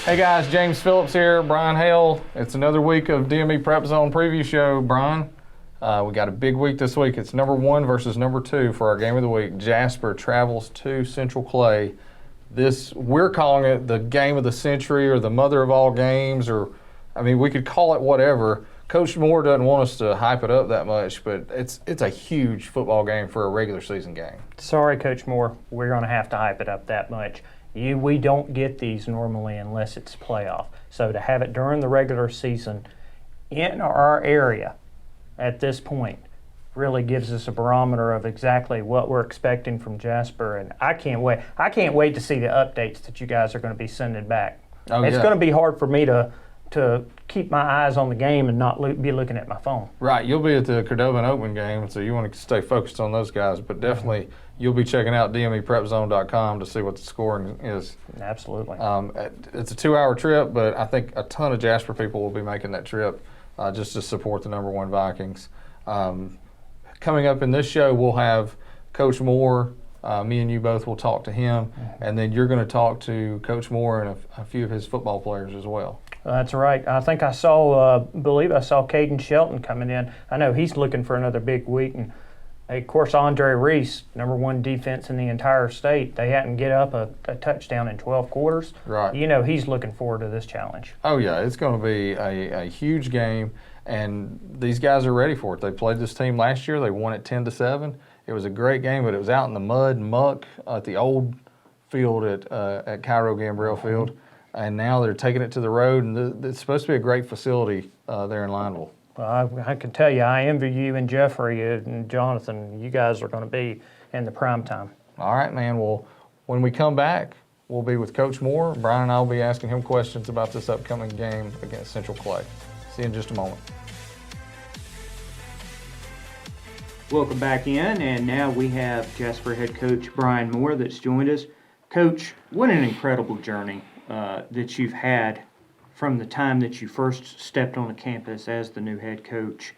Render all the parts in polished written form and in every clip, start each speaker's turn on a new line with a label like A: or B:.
A: Hey guys, James Phillips here, Brian Hale. It's another week of DME PrepZone preview show. Brian, we got a big week this week. It's number 1 versus number 2 for our game of the week. Jasper travels to Central Clay. We're calling it the game of the century or the mother of all games, we could call it whatever. Coach Moore doesn't want us to hype it up that much, but it's a huge football game for a regular season game.
B: Sorry, Coach Moore, we're going to have to hype it up that much. We don't get these normally unless it's playoff. So to have it during the regular season in our area at this point really gives us a barometer of exactly what we're expecting from Jasper, and I can't wait. I can't wait to see the updates that you guys are going to be sending back. It's going to be hard for me to keep my eyes on the game and not be looking at my phone.
A: Right, you'll be at the Cordova and Oakland game, so you want to stay focused on those guys, but definitely you'll be checking out DMEPrepZone.com to see what the scoring is.
B: Absolutely.
A: It's a 2-hour trip, but I think a ton of Jasper people will be making that trip just to support the number 1 Vikings. Coming up in this show, we'll have Coach Moore. Me and you both will talk to him, and then you're going to talk to Coach Moore and a few of his football players as well.
B: That's right. I think I believe I saw Caden Shelton coming in. I know he's looking for another big week. And, of course, Andre Reese, number 1 defense in the entire state. They hadn't get up a touchdown in 12 quarters.
A: Right.
B: You know he's looking forward to this challenge.
A: Oh, yeah. It's going to be a huge game, and these guys are ready for it. They played this team last year. They won it 10-7. It was a great game, but it was out in the mud and muck at the old field at Cairo Gambrell Field. And now they're taking it to the road, and it's supposed to be a great facility there in Lineville.
B: Well, I can tell you, I envy you and Jeffrey and Jonathan. You guys are going to be in the prime time.
A: All right, man. Well, when we come back, we'll be with Coach Moore. Brian and I will be asking him questions about this upcoming game against Central Clay. See you in just a moment.
B: Welcome back in, and now we have Jasper head coach Brian Moore that's joined us. Coach, what an incredible journey that you've had from the time that you first stepped on the campus as the new head coach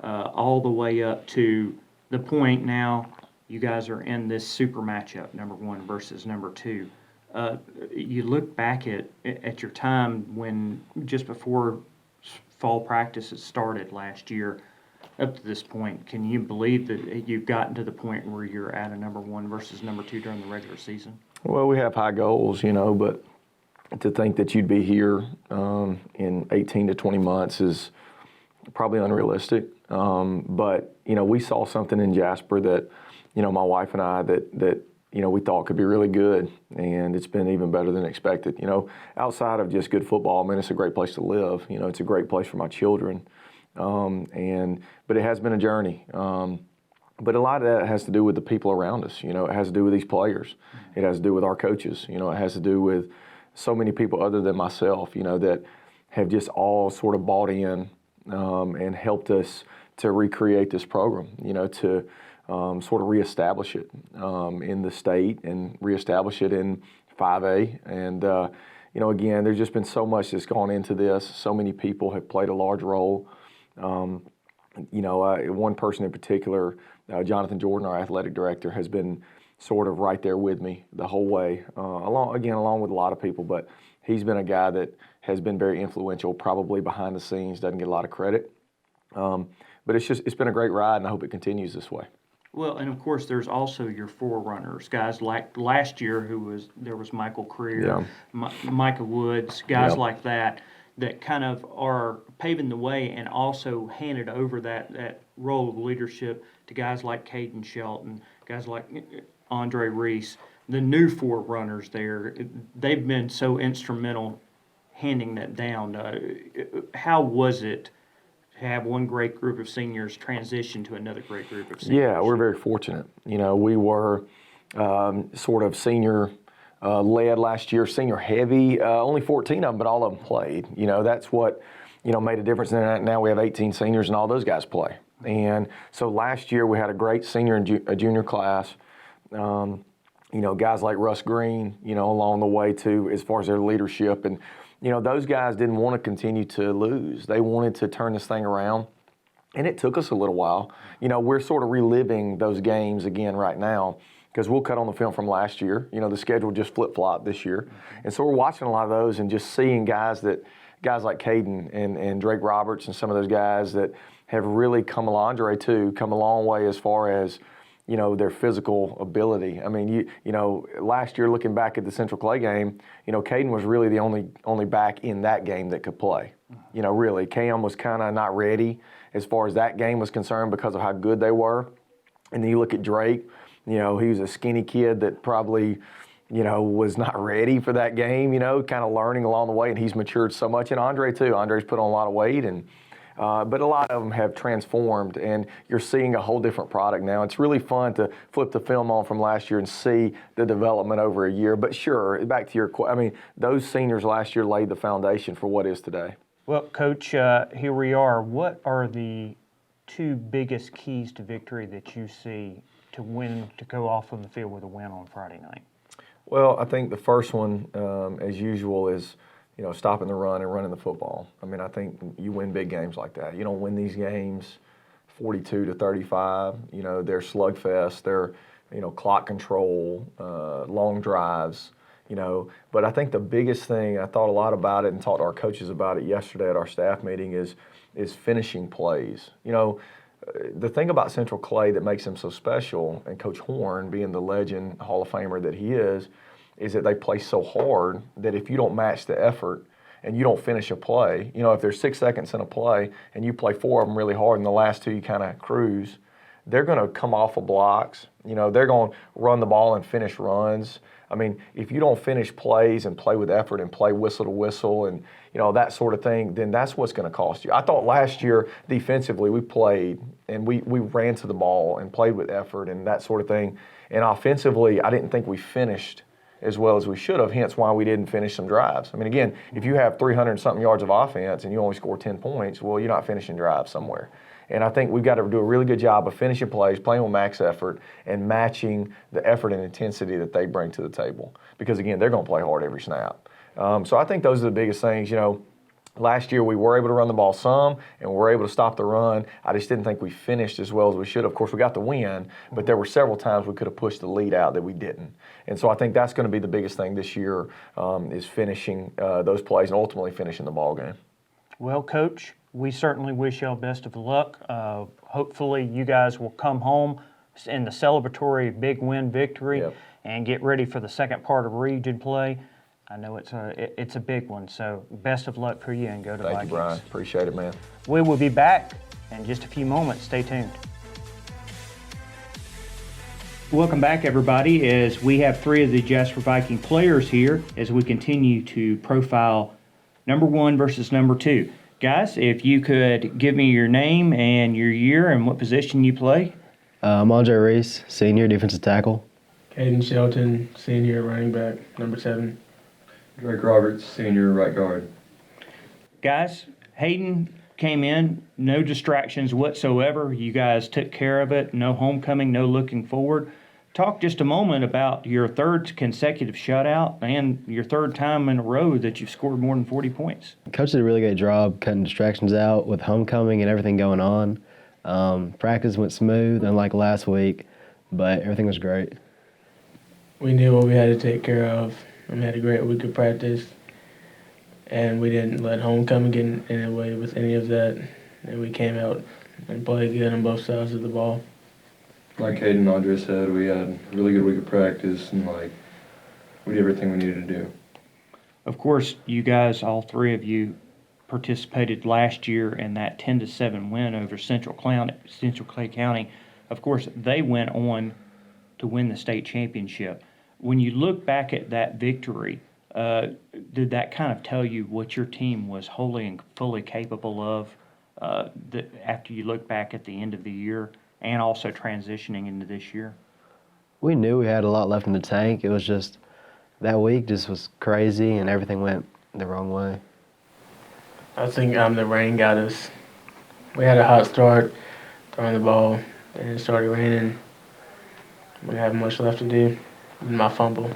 B: all the way up to the point now you guys are in this super matchup, number 1 versus number 2. You look back at your time when just before fall practices started last year up to this point. Can you believe that you've gotten to the point where you're at a number 1 versus number 2 during the regular season?
C: Well, we have high goals, but to think that you'd be here in 18 to 20 months is probably unrealistic. But, we saw something in Jasper that, my wife and I, that we thought could be really good, and it's been even better than expected. Outside of just good football, it's a great place to live. It's a great place for my children. But it has been a journey. But a lot of that has to do with the people around us. It has to do with these players. It has to do with our coaches. It has to do with so many people other than myself, that have just all sort of bought in and helped us to recreate this program, to sort of reestablish it in the state and reestablish it in 5A. And, again, there's just been so much that's gone into this. So many people have played a large role. One person in particular, Jonathan Jordan, our athletic director, has been sort of right there with me the whole way, along with a lot of people, but he's been a guy that has been very influential, probably behind the scenes, doesn't get a lot of credit. But it's been a great ride, and I hope it continues this way.
B: Well, and of course, there's also your forerunners, guys like last year there was Michael Creer, Micah Woods, guys like that kind of are paving the way and also handed over that role of leadership to guys like Caden Shelton, guys like Andre Reese, the new forerunners there. They've been so instrumental handing that down. How was it to have one great group of seniors transition to another great group of seniors?
C: Yeah, we're very fortunate. We were sort of senior led last year, senior heavy. Only 14 of them, but all of them played. That's what made a difference. And now we have 18 seniors, and all those guys play. And so last year we had a great senior and junior class. Guys like Russ Green, along the way too, as far as their leadership. And, those guys didn't want to continue to lose. They wanted to turn this thing around. And it took us a little while. We're sort of reliving those games again right now. because we'll cut on the film from last year. You know, the schedule just flip-flopped this year. And so we're watching a lot of those and just seeing guys like Caden and Drake Roberts and some of those guys that have really come Andre too, come a long way as far as, you know, their physical ability. I mean, you know, last year looking back at the Central Clay game, you know, Caden was really the only back in that game that could play. You know, really, Cam was kind of not ready as far as that game was concerned because of how good they were. And then you look at Drake, you know, he was a skinny kid that probably, you know, was not ready for that game, you know, kind of learning along the way, and he's matured so much. And Andre too. Andre's put on a lot of weight, and but a lot of them have transformed, and you're seeing a whole different product now. It's really fun to flip the film on from last year and see the development over a year. But sure, back to your question, I mean, those seniors last year laid the foundation for what is today.
B: Well, Coach, here we are. What are the two biggest keys to victory that you see to win, to go off on the field with a win on Friday night?
C: Well, I think the first one, as usual, is, you know, stopping the run and running the football. I mean, I think you win big games like that. You don't win these games 42-35. You know, they're slugfest. They're, you know, clock control, long drives, you know. But I think the biggest thing, I thought a lot about it and talked to our coaches about it yesterday at our staff meeting, is finishing plays. You know, the thing about Central Clay that makes them so special, and Coach Horn being the legend Hall of Famer that he is that they play so hard that if you don't match the effort and you don't finish a play, you know, if there's 6 seconds in a play and you play 4 of them really hard and the last 2 you kind of cruise, they're going to come off of blocks. You know, they're going to run the ball and finish runs. I mean, if you don't finish plays and play with effort and play whistle to whistle and, you know, that sort of thing, then that's what's going to cost you. I thought last year defensively we played and we ran to the ball and played with effort and that sort of thing. And offensively, I didn't think we finished as well as we should have, hence why we didn't finish some drives. I mean, again, if you have 300-something yards of offense and you only score 10 points, well, you're not finishing drives somewhere. And I think we've got to do a really good job of finishing plays, playing with max effort, and matching the effort and intensity that they bring to the table. Because, again, they're going to play hard every snap. So I think those are the biggest things. You know, last year we were able to run the ball some, and we were able to stop the run. I just didn't think we finished as well as we should. Of course, we got the win, but there were several times we could have pushed the lead out that we didn't. And so I think that's going to be the biggest thing this year, is finishing those plays and ultimately finishing the ball game.
B: Well, Coach, we certainly wish y'all best of luck. Hopefully you guys will come home in the celebratory big win victory and get ready for the second part of region play. I know it's a big one, so best of luck for you, and go to Vikings.
C: Thank you, Brian. Appreciate it, man.
B: We will be back in just a few moments. Stay tuned. Welcome back, everybody, as we have 3 of the Jasper Viking players here as we continue to profile number 1 versus number 2. Guys, if you could give me your name and your year and what position you play.
D: I'm Andre Reese, senior defensive tackle.
E: Caden Shelton, senior running back, number 7.
F: Drake Roberts, senior right guard.
B: Guys, Hayden came in, no distractions whatsoever. You guys took care of it, no homecoming, no looking forward. Talk just a moment about your 3rd consecutive shutout and your 3rd time in a row that you've scored more than 40 points.
D: Coach did a really great job cutting distractions out with homecoming and everything going on. Practice went smooth, unlike last week, but everything was great.
E: We knew what we had to take care of. We had a great week of practice, and we didn't let homecoming get in the way with any of that. And we came out and played good on both sides of the ball.
F: Like Caden and Andre said, we had a really good week of practice, and we did everything we needed to do.
B: Of course, you guys, all 3 of you, participated last year in that 10-7 win over Central Clay County. Of course, they went on to win the state championship. When you look back at that victory, did that kind of tell you what your team was wholly and fully capable of after you look back at the end of the year and also transitioning into this year?
D: We knew we had a lot left in the tank. It was just that week just was crazy and everything went the wrong way.
E: I think the rain got us. We had a hot start throwing the ball, and it started raining. We didn't have much left to do. And my fumble.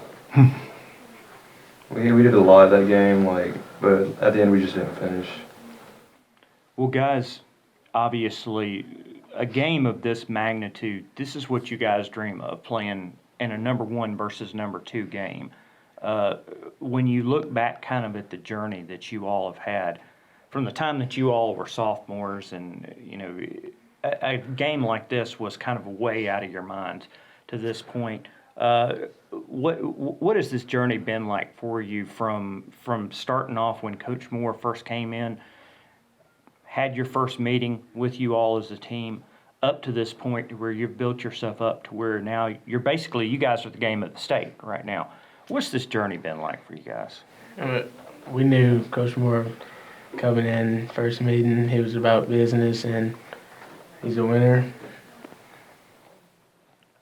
F: We did a lot that game, but at the end we just didn't finish.
B: Well, guys, obviously, a game of this magnitude, this is what you guys dream of, playing in a number 1 versus number 2 game. When you look back kind of at the journey that you all have had from the time that you all were sophomores, and a game like this was kind of way out of your mind to this point. What has this journey been like for you from starting off when Coach Moore first came in, had your first meeting with you all as a team, up to this point where you've built yourself up to where now you guys are the game of the state right now. What's this journey been like for you guys?
E: We knew Coach Moore coming in first meeting. He was about business, and he's a winner.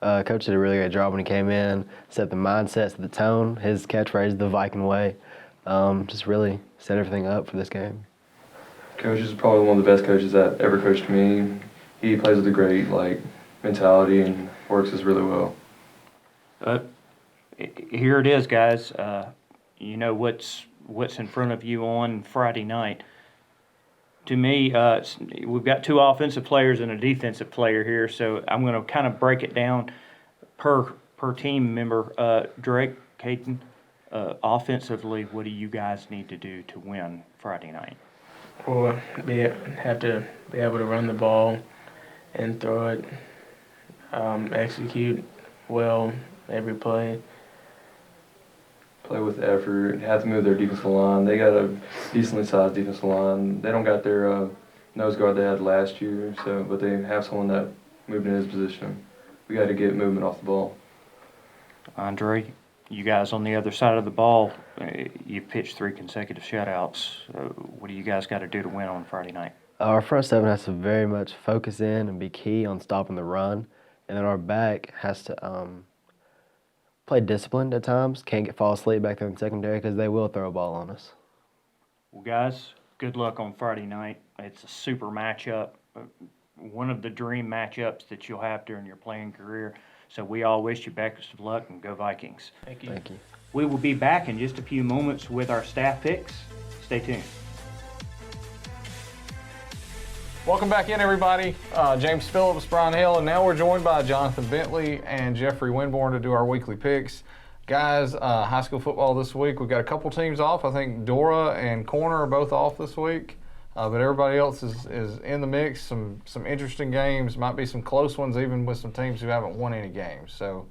D: Coach did a really great job when he came in, set the mindset, set the tone. His catchphrase, the Viking way, just really set everything up for this game.
F: Coach is probably one of the best coaches that ever coached me. He plays with a great mentality and works us really well.
B: Here it is, guys. What's in front of you on Friday night. To me, we've got 2 offensive players and a defensive player here, so I'm going to kind of break it down per team member. Drake, Caden, offensively, what do you guys need to do to win Friday night?
E: We'll have to be able to run the ball and throw it, execute well every play.
F: Play with effort, have to move their defensive line. They got a decently sized defensive line. They don't got their nose guard they had last year, but they have someone that moved in his position. We got to get movement off the ball.
B: Andre, you guys on the other side of the ball, you pitched 3 consecutive shutouts. What do you guys got to do to win on Friday night?
D: Our front 7 has to very much focus in and be key on stopping the run, and then our back has to play disciplined at times. Can't fall asleep back there in the secondary because they will throw a ball on us.
B: Well, guys, good luck on Friday night. It's a super matchup, one of the dream matchups that you'll have during your playing career. So we all wish you best of luck, and go Vikings.
E: Thank you.
D: Thank you.
B: We will be back in just a few moments with our staff picks. Stay tuned.
A: Welcome back in, everybody. James Phillips, Brian Hill, and now we're joined by Jonathan Bentley and Jeffrey Winborn to do our weekly picks. Guys, high school football this week, we've got a couple teams off. I think Dora and Corner are both off this week, but everybody else is in the mix. Some interesting games, might be some close ones, even with some teams who haven't won any games. So,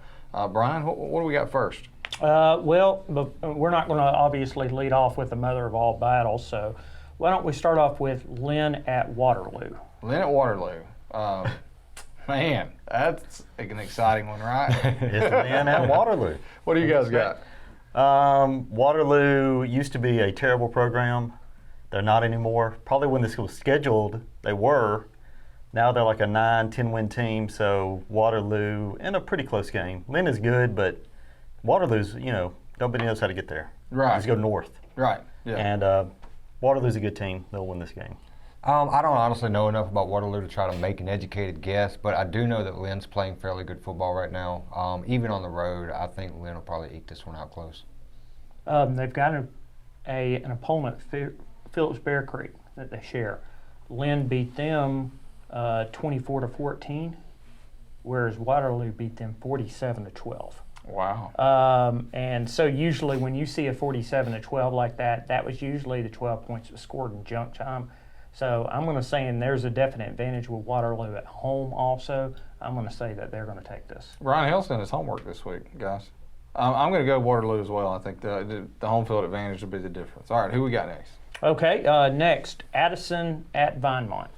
A: Brian, what do we got first?
G: But we're not going to obviously lead off with the mother of all battles, so why don't we start off with Lynn at Waterloo?
A: Lynn at Waterloo. Man, that's an exciting one, right?
H: It's Lynn at Waterloo.
A: What do you guys got?
H: Waterloo used to be a terrible program. They're not anymore. Probably when this was scheduled, they were. Now they're like a 9-10 win team, so Waterloo in a pretty close game. Lynn is good, but Waterloo's, nobody knows how to get there.
A: Right.
H: Just go north.
A: Right, yeah.
H: And Waterloo's a good team. They'll win this game.
I: I don't honestly know enough about Waterloo to try to make an educated guess, but I do know that Lynn's playing fairly good football right now. Even on the road, I think Lynn will probably eke this one out close.
G: They've got an opponent, Phillips Bear Creek, that they share. Lynn beat them 24-14, whereas Waterloo beat them 47-12.
A: Wow.
G: And so usually when you see a 47-12 like that, that was usually the 12 points that was scored in junk time. So I'm going to say, and there's a definite advantage with Waterloo at home also. I'm going to say that they're going to take this.
A: Ryan Hill's done his homework this week, guys. I'm going to go Waterloo as well. I think the home field advantage will be the difference. All right, who we got next?
G: Okay, next, Addison at Vinemont.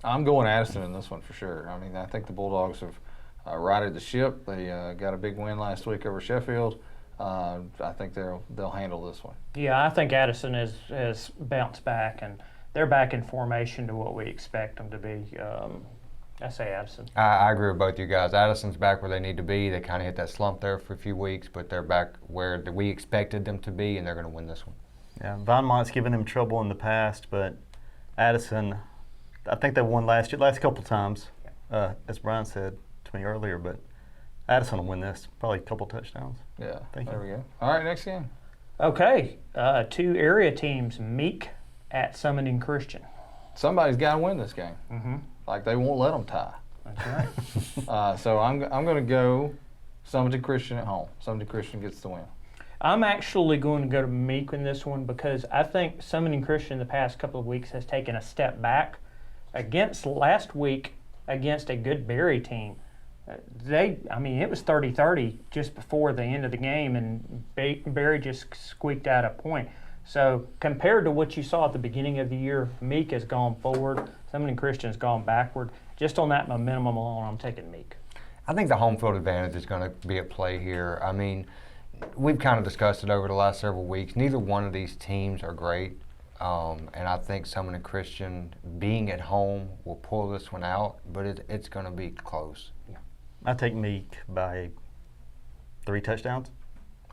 A: I'm going Addison in this one for sure. I mean, I think the Bulldogs have righted the ship. They got a big win last week over Sheffield. I think they'll handle this one.
G: Yeah, I think Addison has bounced back, and they're back in formation to what we expect them to be. I say Addison.
I: I agree with both you guys. Addison's back where they need to be. They kind of hit that slump there for a few weeks, but they're back where we expected them to be, and they're going to win this one.
H: Yeah, Vinemont's given them trouble in the past, but Addison, I think they won last couple times, as Brian said to me earlier, but Addison will win this, probably a couple touchdowns.
A: Yeah,
H: Thank
A: there
H: you.
A: we go. All right, next game.
G: Okay, 2 area teams, Meek at Summoning Christian.
A: Somebody's got to win this game.
G: Mm-hmm.
A: Like they won't let them tie.
G: That's right.
A: So I'm going to go Summerton Christian at home. Summerton Christian gets the win.
G: I'm actually going to go to Meek in this one because I think Summoning Christian the past couple of weeks has taken a step back against last week against a good Berry team. It was 30-30 just before the end of the game, and Berry just squeaked out a point. So compared to what you saw at the beginning of the year, Meek has gone forward. Summoning Christian has gone backward. Just on that momentum alone, I'm taking Meek.
I: I think the home field advantage is going to be at play here. I mean, we've kind of discussed it over the last several weeks. Neither one of these teams are great, and I think Summoning Christian being at home will pull this one out, but it's going to be close.
G: Yeah.
H: I take Meek by 3 touchdowns.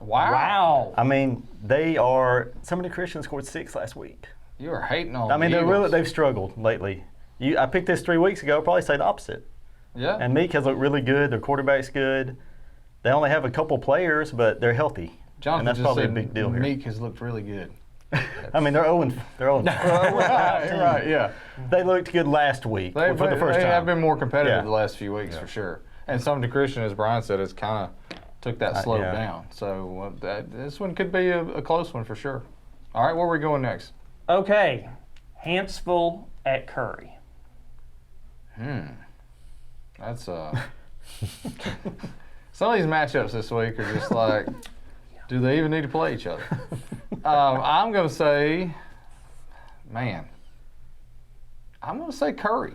A: Wow.
H: I mean, Summoning Christian scored 6 last week.
A: You are hating on
H: I mean,
A: the Eagles.
H: they've struggled lately. I picked this 3 weeks ago. Probably say the opposite.
A: Yeah.
H: And Meek has looked really good. Their quarterback's good. They only have a couple players, but they're healthy.
A: Jonathan
H: and that's
A: just
H: probably
A: said
H: a big deal here.
A: Meek has looked really good.
H: I mean, they're 0.
A: right, yeah.
H: They looked good last week
A: They
H: for the first time.
A: have been more competitive
H: Yeah.
A: the last few weeks for sure. And Summerton Christian, as Brian said, has kind of took that slope
H: yeah.
A: down. So this one could be a close one for sure. All right, where are we going next?
G: Okay, Hanceville at Curry.
A: That's some of these matchups this week are just like, do they even need to play each other? I'm going to say, I'm going to say Curry.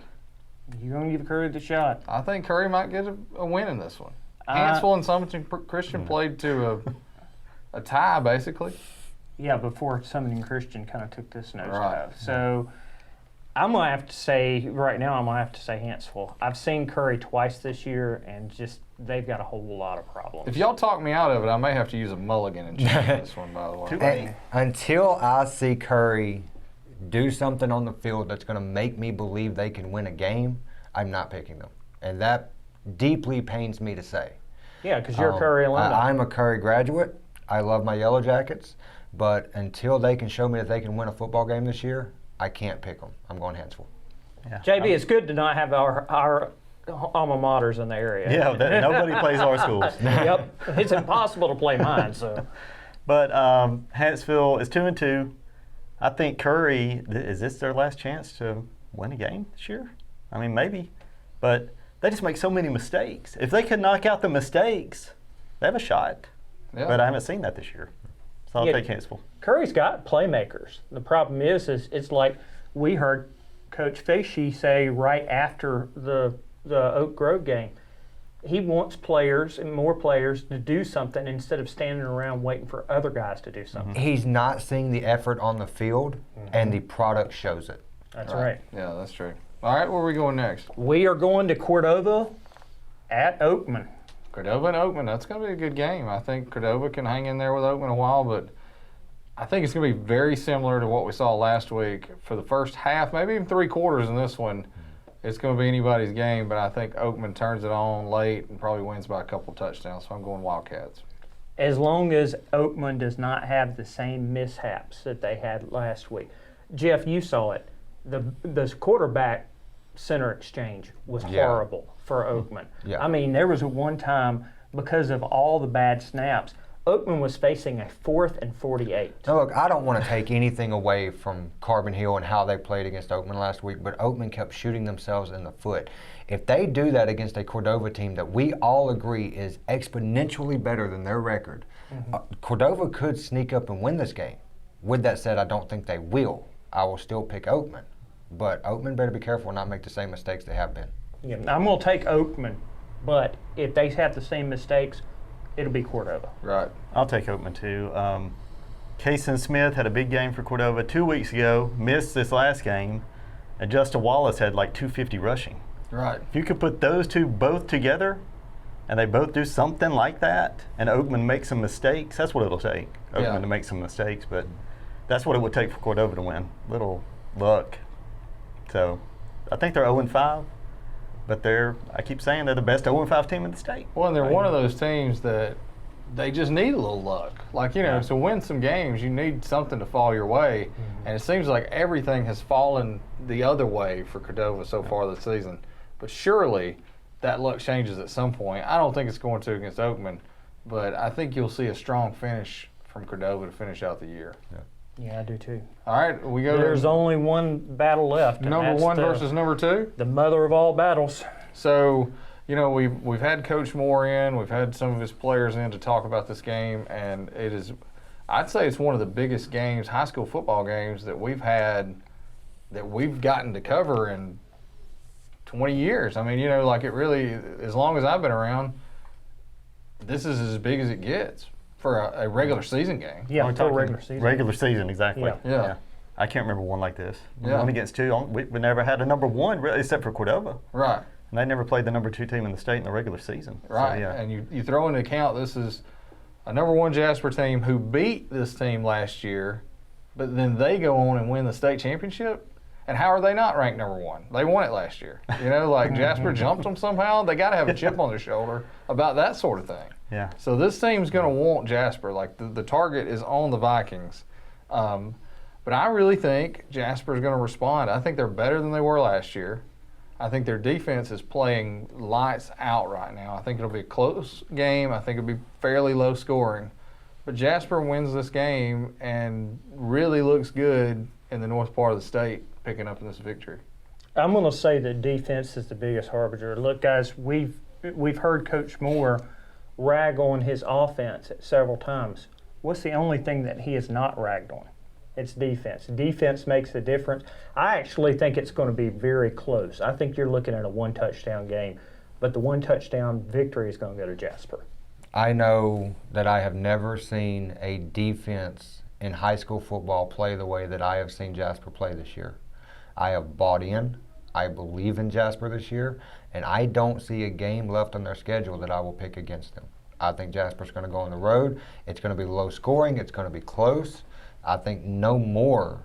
G: You're going to give Curry the shot.
A: I think Curry might get a win in this one. Hanceville and Summerton Christian played to a tie, basically.
G: Yeah, before Summoning Christian kind of took this nosedive.
A: Right.
G: So I'm going to have to say, right now, I'm going to have to say Hanceville. I've seen Curry twice this year, and just they've got a whole lot of problems.
A: If y'all talk me out of it, I may have to use a mulligan and change this one, by the way.
I: Until I see Curry do something on the field that's going to make me believe they can win a game, I'm not picking them. And that deeply pains me to say.
G: Yeah, because you're a Curry alumni.
I: I'm a Curry graduate. I love my Yellow Jackets. But until they can show me that they can win a football game this year, I can't pick them. I'm going Hanceville.
H: Yeah.
G: JB, it's good to not have our alma maters in the area.
H: Yeah, nobody plays our schools.
G: Yep, it's impossible to play mine. So,
H: But Hanceville is 2-2. I think Curry, is this their last chance to win a game this year? I mean, maybe. But they just make so many mistakes. If they can knock out the mistakes, they have a shot.
A: Yeah.
H: But I haven't seen that this year. So I'll
G: Yeah.
H: take Hanceville.
G: Curry's got playmakers. The problem is it's like we heard Coach Facey say right after the Oak Grove game. He wants players and more players to do something instead of standing around waiting for other guys to do something.
I: He's not seeing the effort on the field, and the product shows it.
G: That's right.
A: Yeah, that's true. All right, where are we going next?
G: We are going to Cordova at Oakman.
A: Cordova and Oakman, that's going to be a good game. I think Cordova can hang in there with Oakman a while, but I think it's going to be very similar to what we saw last week. For the first half, maybe even 3/4 in this one, it's going to be anybody's game, but I think Oakman turns it on late and probably wins by a couple touchdowns, so I'm going Wildcats.
G: As long as Oakman does not have the same mishaps that they had last week. Jeff, you saw it. The quarterback center exchange was horrible for Oakman.
I: Yeah.
G: I mean, there was one time because of all the bad snaps, Oakman was facing a 4th and 48.
I: Now, look, I don't want to take anything away from Carbon Hill and how they played against Oakman last week, but Oakman kept shooting themselves in the foot. If they do that against a Cordova team that we all agree is exponentially better than their record, Cordova could sneak up and win this game. With that said, I don't think they will. I will still pick Oakman, but Oakman better be careful and not make the same mistakes they have been.
G: Yeah, I'm going to take Oakman, but if they have the same mistakes, it'll be Cordova.
A: Right.
H: I'll take Oakman too. Kason Smith had a big game for Cordova 2 weeks ago, missed this last game, and Justin Wallace had like 250 rushing.
A: Right.
H: If you could put those two both together, and they both do something like that, and Oakman makes some mistakes, that's what it'll take. Oakman to make some mistakes, but that's what it would take for Cordova to win. Little luck. So I think they're 0-5, but I keep saying they're the best 0-5 team in the state.
A: Well, and they're one of those teams that they just need a little luck. Like, to win some games, you need something to fall your way. And it seems like everything has fallen the other way for Cordova so far this season. But surely that luck changes at some point. I don't think it's going to against Oakman, but I think you'll see a strong finish from Cordova to finish out the year.
G: Yeah, I do too.
A: All right, we go
G: There's
A: to
G: only one battle left. and
A: number
G: that's
A: one
G: the-
A: versus number two.
G: the mother of all battles.
A: So, we've had Coach Moore in, we've had some of his players in to talk about this game, and it is, I'd say it's one of the biggest games, high school football games that we've had, that we've gotten to cover in 20 years. I mean, it really, as long as I've been around, this is as big as it gets for a regular season game.
G: Yeah,
H: We're
G: for
H: talking
G: regular season.
H: Regular season, exactly.
G: Yeah.
H: I can't remember one like this.
A: Yeah.
H: 1 against 2. We never had a number 1 really, except for Cordova.
A: Right.
H: And they never played the number 2 team in the state in the regular season.
A: Right,
H: So, yeah.
A: and you throw into account this is a number one Jasper team who beat this team last year, but then they go on and win the state championship. And how are they not ranked number one? They won it last year. Jasper jumped them somehow. They got to have a chip on their shoulder about that sort of thing.
H: Yeah.
A: So this team's going to want Jasper. The target is on the Vikings. But I really think Jasper's going to respond. I think they're better than they were last year. I think their defense is playing lights out right now. I think it'll be a close game. I think it'll be fairly low scoring. But Jasper wins this game and really looks good in the north part of the state picking up in this victory.
G: I'm going to say that defense is the biggest harbinger. Look, guys, we've heard Coach Moore rag on his offense several times. What's the only thing that he has not ragged on? It's defense. Defense makes the difference. I actually think it's going to be very close. I think you're looking at a one-touchdown game, but the one-touchdown victory is going to go to Jasper.
I: I know that I have never seen a defense in high school football play the way that I have seen Jasper play this year. I have bought in. I believe in Jasper this year, and I don't see a game left on their schedule that I will pick against them. I think Jasper's going to go on the road. It's going to be low scoring. It's going to be close. I think no more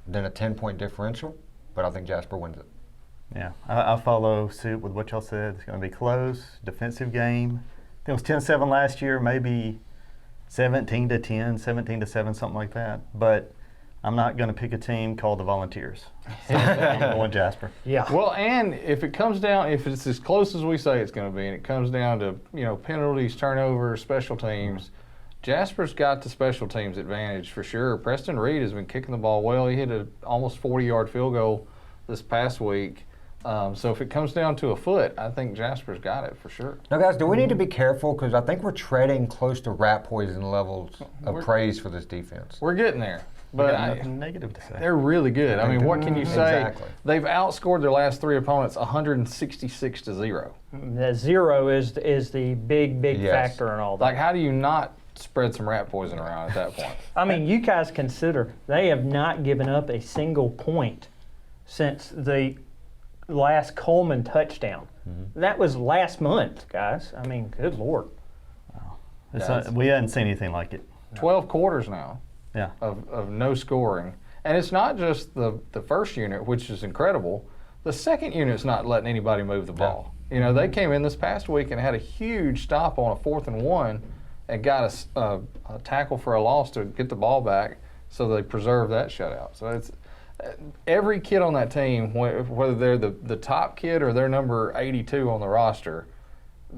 I: than a 10-point differential, but I think Jasper wins it.
H: Yeah, I follow suit with what y'all said. It's going to be close, defensive game. I think it was 10-7 last year, maybe 17-10, 17-7, something like that. But I'm not going to pick a team called the Volunteers. So I'm going Jasper.
G: Yeah.
A: Well, and if it comes down, if it's as close as we say it's going to be, and it comes down to penalties, turnovers, special teams, Jasper's got the special teams advantage for sure. Preston Reed has been kicking the ball well. He hit an almost 40-yard field goal this past week. So if it comes down to a foot, I think Jasper's got it for sure.
I: Now, guys, do we need to be careful? Because I think we're treading close to rat poison levels of praise for this defense.
A: We're getting there.
H: But
A: But
H: nothing negative to say.
A: they're really good. I mean, what can you say?
I: Exactly.
A: They've outscored their last three opponents 166-0.
G: The zero is the big
I: Yes.
G: factor in all that.
A: Like, how do you not spread some rat poison around at that point?
G: I mean, you guys consider they have not given up a single point since the last Coleman touchdown. That was last month, guys. I mean, good Lord.
H: We hadn't seen anything like it.
A: 12 quarters now
H: Yeah.
A: of no scoring. And it's not just the first unit, which is incredible. The second unit's not letting anybody move the ball. They came in this past week and had a huge stop on a 4th and 1 and got a tackle for a loss to get the ball back, so they preserved that shutout. So it's every kid on that team, whether they're the top kid or they're number 82 on the roster,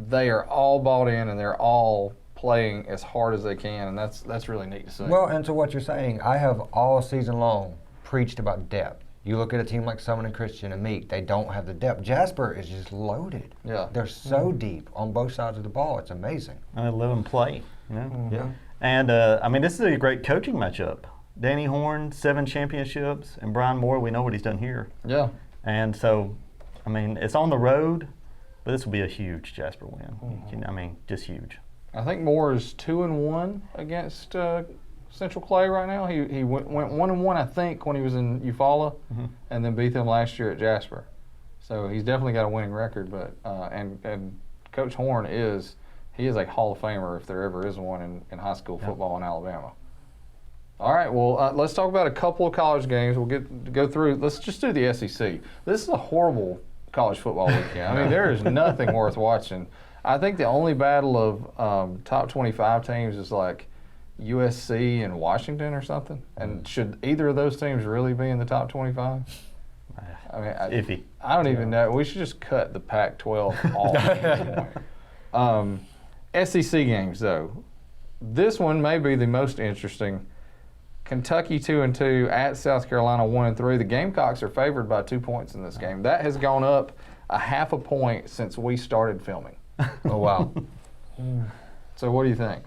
A: they are all bought in and they're all playing as hard as they can, and that's really neat to see.
I: Well, and to what you're saying, I have all season long preached about depth. You look at a team like Summoning Christian and Meek, they don't have the depth. Jasper is just loaded.
A: Yeah.
I: They're so deep on both sides of the ball. It's amazing.
H: I mean, live and play,
I: Yeah.
H: And, I mean, this is a great coaching matchup. Danny Horn, 7 championships, and Brian Moore, we know what he's done here.
A: Yeah.
H: And so, I mean, it's on the road, but this will be a huge Jasper win. I mean, just huge.
A: I think Moore is 2-1 against Central Clay right now. He went 1-1, I think, when he was in Eufaula, and then beat them last year at Jasper. So he's definitely got a winning record. But and Coach Horn is a Hall of Famer if there ever is one in high school football in Alabama. All right, well, let's talk about a couple of college games. We'll go through. Let's just do the SEC. This is a horrible college football weekend. I mean, there is nothing worth watching. I think the only battle of top 25 teams is like USC and Washington or something. And should either of those teams really be in the top 25? I mean,
H: Iffy.
A: I don't even know. We should just cut the Pac-12 off at this point. SEC games, though. This one may be the most interesting. Kentucky 2-2 at South Carolina 1-3. The Gamecocks are favored by 2 points in this game. That has gone up a half a point since we started filming.
I: Oh, wow.
A: So what do you think?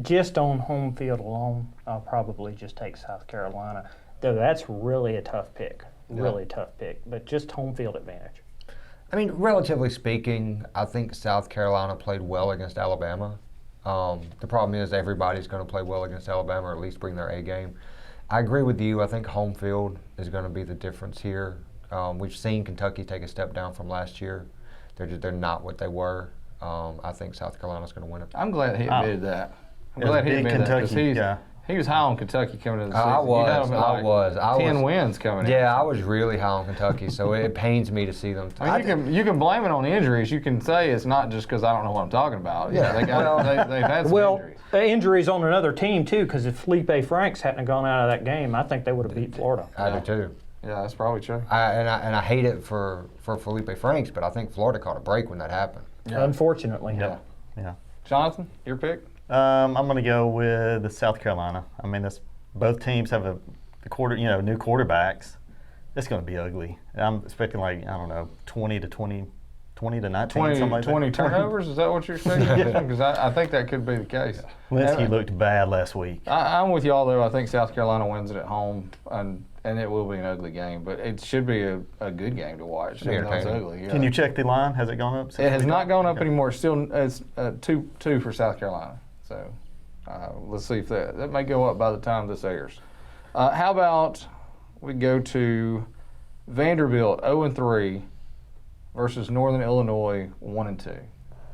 G: Just on home field alone, I'll probably just take South Carolina. Though that's really a tough pick. Really tough pick. But just home field advantage.
I: I mean, relatively speaking, I think South Carolina played well against Alabama. The problem is everybody's going to play well against Alabama, or at least bring their A game. I agree with you. I think home field is going to be the difference here. We've seen Kentucky take a step down from last year. They're not what they were. I think South Carolina's going to win it.
A: I'm glad he admitted that. I'm
H: Yeah,
A: glad he
H: big
A: admitted that because
H: Kentucky,
A: he was high on Kentucky coming into the season.
I: I
A: You had him at
I: was.
A: 10 wins coming in.
I: Yeah, I was really high on Kentucky, so it pains me to see them.
A: I mean, you can blame it on injuries. You can say it's not just because I don't know what I'm talking about.
I: Yeah.
A: They've had some injuries.
G: Injuries on another team, too, because if Felipe Franks hadn't gone out of that game, I think they would have beat Florida.
I: I do too.
A: Yeah, that's probably true.
I: And I hate it for Felipe Franks, but I think Florida caught a break when that happened.
A: Yeah.
G: Unfortunately.
H: Yeah.
A: Jonathan, your pick?
H: I'm going to go with the South Carolina. I mean, both teams have new quarterbacks. It's going to be ugly. I'm expecting 20 to 19,
A: 20
H: something like that.
A: turnovers? Is that what you're expecting? Because I think that could be the case.
H: Linsky looked bad last week.
A: I'm with y'all, though. I think South Carolina wins it at home, and it will be an ugly game. But it should be a good game to watch.
I: Should be
A: even though it's
I: entertaining.
A: ugly. Yeah.
H: Can you check the line? Has it gone up?
A: It has not gone up anymore. It's 2 for South Carolina. So let's see if that may go up by the time this airs. How about we go to Vanderbilt 0-3 versus Northern Illinois 1-2.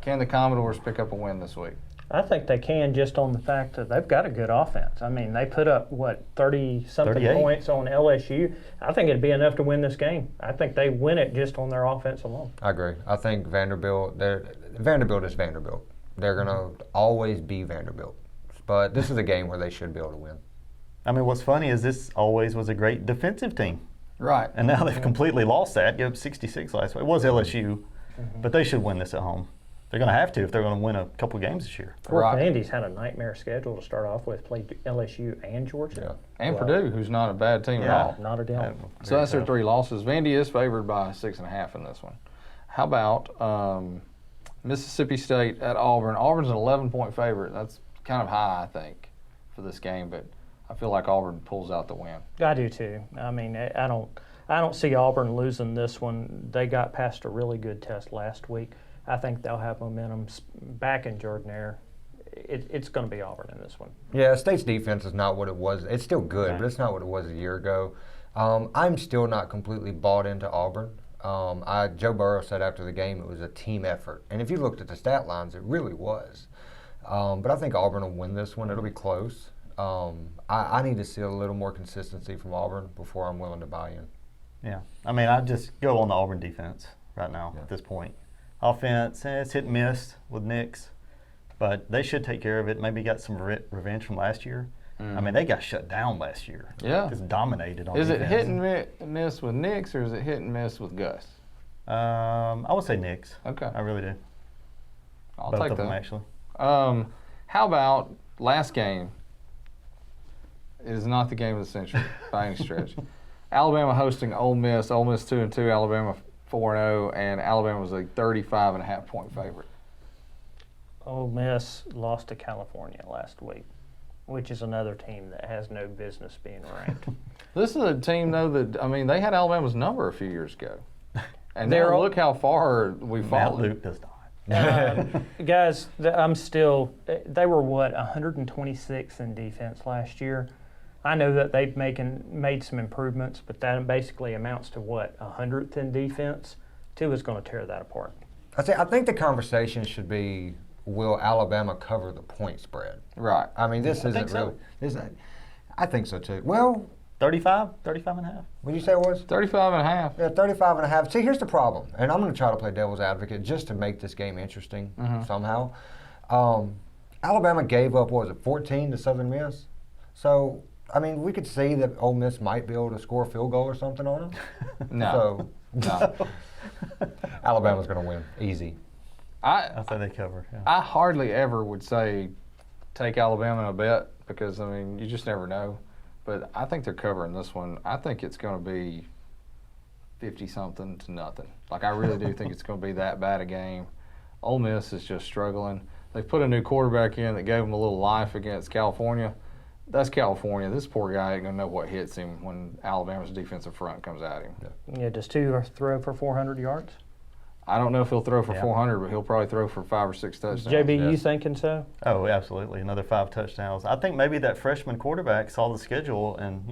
A: Can the Commodores pick up a win this week?
G: I think they can just on the fact that they've got a good offense. I mean, they put up, 30-something
H: 38
G: points on LSU. I think it'd be enough to win this game. I think they win it just on their offense alone.
I: I agree. I think Vanderbilt is Vanderbilt. They're going to always be Vanderbilt. But this is a game where they should be able to win.
H: I mean, what's funny is this always was a great defensive team.
A: Right.
H: And now they've completely lost that. Gave up 66 last week. It was LSU, but they should win this at home. They're going to have to if they're going to win a couple games this year.
G: Poor
A: Right.
G: Vandy's had a nightmare schedule to start off with. Played LSU and Georgia.
A: And Purdue, who's not a bad team at
H: Yeah.
A: all.
G: Not a doubt.
A: So that's their 3 losses. Vandy is favored by 6.5 in this one. How about Mississippi State at Auburn? Auburn's an 11-point favorite. That's kind of high, I think, for this game, but I feel like Auburn pulls out the win.
G: I do too. I mean, I don't see Auburn losing this one. They got past a really good test last week. I think they'll have momentum back in Jordan-Hare. It's going to be Auburn in this one.
I: Yeah, State's defense is not what it was. It's still good, but it's not what it was a year ago. I'm still not completely bought into Auburn. Joe Burrow said after the game it was a team effort. And if you looked at the stat lines, it really was. But I think Auburn will win this one. It'll be close. I need to see a little more consistency from Auburn before I'm willing to buy in.
H: Yeah. I mean, I just go on the Auburn defense right now at this point. Offense, it's hit and miss with Nix, but they should take care of it. Maybe got some revenge from last year. I mean, they got shut down last year.
A: Yeah.
H: Just dominated on
A: Is
H: defense.
A: it hit and miss with Nix, or is it hit and miss with Gus?
H: I would say Nix.
A: Okay.
H: I really do.
A: I'll
H: Both
A: take
H: of them,
A: that.
H: actually.
A: How about last game? It is not the game of the century by any stretch. Alabama hosting Ole Miss. Ole Miss 2-2. Alabama 4-0, and Alabama was a 35.5-point favorite.
G: Ole Miss lost to California last week, which is another team that has no business being ranked.
A: This is a team, though, that, I mean, they had Alabama's number a few years ago. And
G: They're
A: now
G: all-
A: look how far we've
H: Matt
A: fallen.
H: Luke does not.
G: Guys, they were 126 in defense last year. I know that they've made some improvements, but that basically amounts to 100th in defense. 2 is going to tear that apart.
I: I think the conversation should be, will Alabama cover the point spread?
A: Right.
I: I mean, this isn't
H: think so.
I: really. I think so too. Well,
H: 35 and a half.
I: what did you say it was?
A: 35.5.
I: Yeah, 35.5. See, here's the problem, and I'm going to try to play devil's advocate just to make this game interesting somehow. Alabama gave up, 14 to Southern Miss? So I mean, we could see that Ole Miss might be able to score a field goal or something on them.
A: No.
I: So, Alabama's going to win. Easy.
H: I say they cover. Yeah.
A: I hardly ever would say take Alabama in a bet because, I mean, you just never know. But I think they're covering this one. I think it's going to be 50-something to nothing. Like, I really do think it's going to be that bad a game. Ole Miss is just struggling. They've put a new quarterback in that gave them a little life against California. That's California. This poor guy ain't going to know what hits him when Alabama's defensive front comes at him.
G: Yeah, does two throw for 400 yards?
A: I don't know if he'll throw for
G: Yeah.
A: 400, but he'll probably throw for 5 or 6 touchdowns.
G: JB, you
H: Yes.
G: thinking so?
H: Oh, absolutely. Another 5 touchdowns. I think maybe that freshman quarterback saw the schedule and,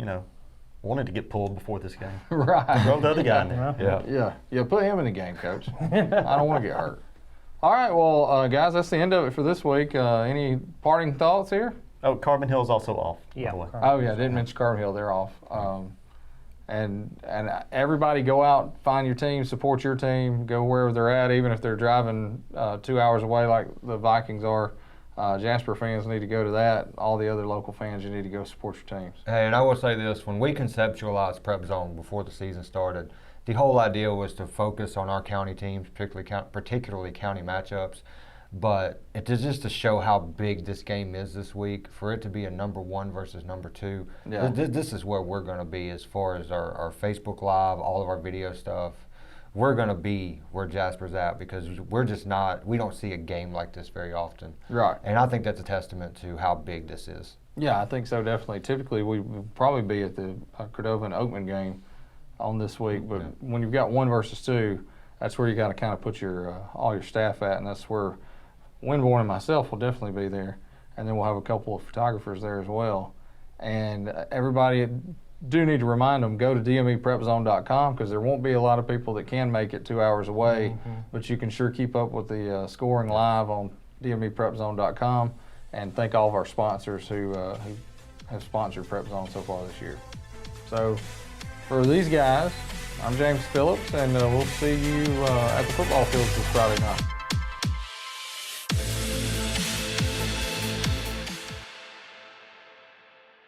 H: wanted to get pulled before this game.
A: Right.
H: Throw the other guy in there.
C: Yeah.
A: Yeah, put him in the game, Coach. I don't want to get hurt. All right, well, guys, that's the end of it for this week. Any parting thoughts here?
H: Oh, Carbon Hill's also off. by
G: Yeah.
H: the way.
A: Oh, yeah, didn't mention Carbon Hill. They're off. And everybody go out, find your team, support your team, go wherever they're at, even if they're driving 2 hours away like the Vikings are. Jasper fans need to go to that. All the other local fans, you need to go support your teams.
I: Hey, and I will say this, when we conceptualized PrepZone before the season started, the whole idea was to focus on our county teams, particularly county matchups. But it is just to show how big this game is this week. For it to be a number 1 versus number 2,
A: Yeah.
I: this is where we're going to be as far as our Facebook Live, all of our video stuff. We're going to be where Jasper's at because we don't see a game like this very often.
A: Right.
I: And I think that's a testament to how big this is.
A: Yeah, I think so, definitely. Typically, we would probably be at the Cordova and Oakman game on this week, but when you've got 1 versus 2, that's where you got to kind of put your all your staff at, and that's where Winborn and myself will definitely be there, and then we'll have a couple of photographers there as well. And everybody, do need to remind them, go to DMEPrepZone.com because there won't be a lot of people that can make it 2 hours away, but you can sure keep up with the scoring live on DMEPrepZone.com. And thank all of our sponsors who have sponsored PrepZone so far this year. So for these guys, I'm James Phillips, and we'll see you at the football fields this Friday night.